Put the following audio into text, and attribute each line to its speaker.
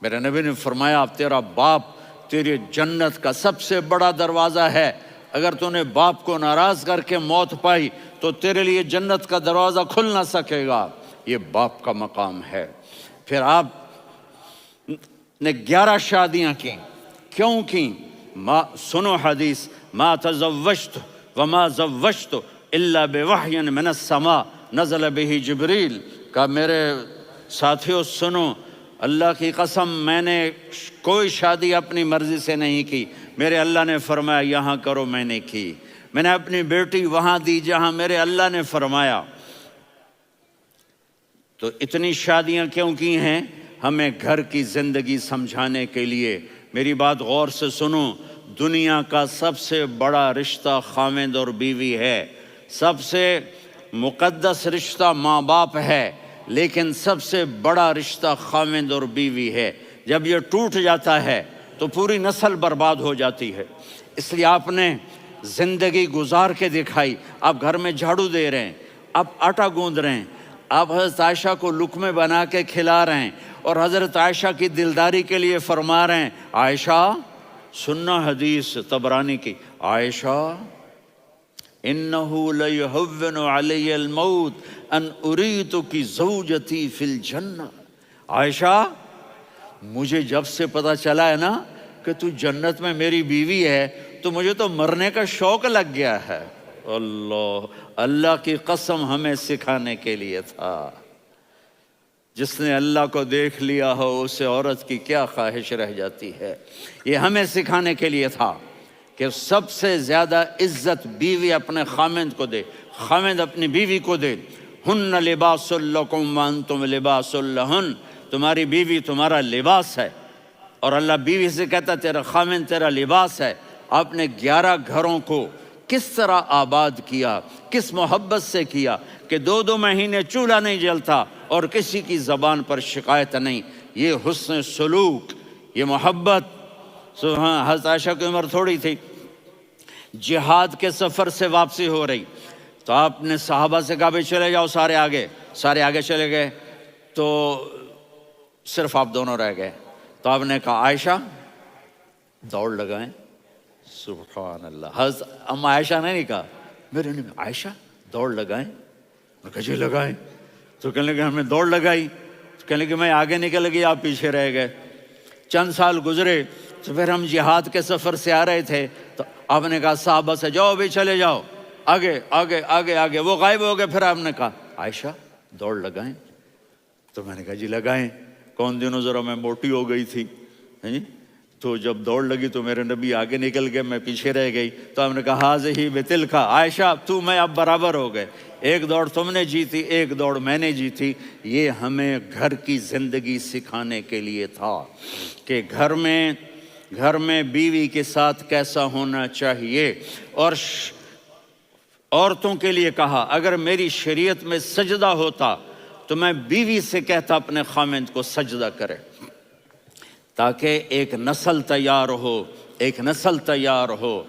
Speaker 1: میرے نبی نے فرمایا تیرا باپ تیری جنت کا سب سے بڑا دروازہ ہے، اگر تو نے باپ کو ناراض کر کے موت پائی تو تیرے لیے جنت کا دروازہ کھل نہ سکے گا، یہ باپ کا مقام ہے۔ پھر آپ نے 11 شادیاں کی، کیوں کی؟ سنو حدیث، ما تزوجت وما زوجت الا بوحی من السماء نزل به جبریل، کہا میرے ساتھیوں سنو، اللہ کی قسم میں نے کوئی شادی اپنی مرضی سے نہیں کی، میرے اللہ نے فرمایا یہاں کرو، میں نے کی۔ میں نے اپنی بیٹی وہاں دی جہاں میرے اللہ نے فرمایا۔ تو اتنی شادیاں کیوں کی ہیں؟ ہمیں گھر کی زندگی سمجھانے کے لیے۔ میری بات غور سے سنو، دنیا کا سب سے بڑا رشتہ خاوند اور بیوی ہے، سب سے مقدس رشتہ ماں باپ ہے، لیکن سب سے بڑا رشتہ خاوند اور بیوی ہے۔ جب یہ ٹوٹ جاتا ہے تو پوری نسل برباد ہو جاتی ہے۔ اس لیے آپ نے زندگی گزار کے دکھائی۔ آپ گھر میں جھاڑو دے رہے ہیں، آپ آٹا گوندھ رہے ہیں، آپ حضرت عائشہ کو لقمے بنا کے کھلا رہے ہیں، اور حضرت عائشہ کی دلداری کے لیے فرما رہے ہیں عائشہ، سننا حدیث طبرانی کی، عائشہ انہو لیہون علی الموت ان اریتک زوجتی فی الجنہ، عائشہ مجھے جب سے پتا چلا ہے نا کہ تو جنت میں میری بیوی ہے تو مجھے تو مرنے کا شوق لگ گیا ہے۔ اللہ کی قسم ہمیں سکھانے کے لیے تھا۔ جس نے اللہ کو دیکھ لیا ہو اسے عورت کی کیا خواہش رہ جاتی ہے۔ یہ ہمیں سکھانے کے لیے تھا کہ سب سے زیادہ عزت بیوی اپنے خاوند کو دے، خاوند اپنی بیوی کو دے۔ ہن لباس لکم وانتم لباس لہن، تمہاری بیوی تمہارا لباس ہے، اور اللہ بیوی سے کہتا تیرا خاوند تیرا لباس ہے۔ آپ نے 11 گھروں کو کس طرح آباد کیا، کس محبت سے کیا کہ 2 مہینے چولہا نہیں جلتا اور کسی کی زبان پر شکایت نہیں۔ یہ حسن سلوک، یہ محبت۔ حضرت عائشہ کی عمر تھوڑی تھی، جہاد کے سفر سے واپسی ہو رہی، تو آپ نے صحابہ سے کہا بھائی چلے جاؤ سارے آگے چلے گئے، تو صرف آپ دونوں رہ گئے۔ تو آپ نے کہا عائشہ دوڑ لگائیں، سبحان اللہ۔ حضرت اما عائشہ نے نہیں کہا، میرے نے عائشہ دوڑ لگائیں، میں کہا جی لگائیں۔ تو کہنے لگے ہمیں دوڑ لگائی، تو کہنے لگے میں آگے نکل گئی آپ پیچھے رہ گئے۔ چند سال گزرے تو پھر ہم جہاد کے سفر سے آ رہے تھے، تو آپ نے کہا صحابہ سے جاؤ بھی چلے جاؤ آگے آگے آگے آگے، وہ غائب ہو گئے۔ پھر آپ نے کہا عائشہ دوڑ لگائیں، تو میں نے کہا جی لگائیں۔ کون دنوں ذرا میں موٹی ہو گئی تھی، تو جب دوڑ لگی تو میرے نبی آگے نکل گئے، میں پیچھے رہ گئی۔ تو ہم نے کہا ہاذہ بتلک، عائشہ تو میں اب برابر ہو گئے، ایک دوڑ تم نے جیتی ایک دوڑ میں نے جیتی۔ یہ ہمیں گھر کی زندگی سکھانے کے لیے تھا کہ گھر میں بیوی کے ساتھ کیسا ہونا چاہیے۔ اور عورتوں کے لیے کہا اگر میری شریعت میں سجدہ ہوتا تو میں بیوی سے کہتا اپنے خاوند کو سجدہ کرے، تاکہ ایک نسل تیار ہو۔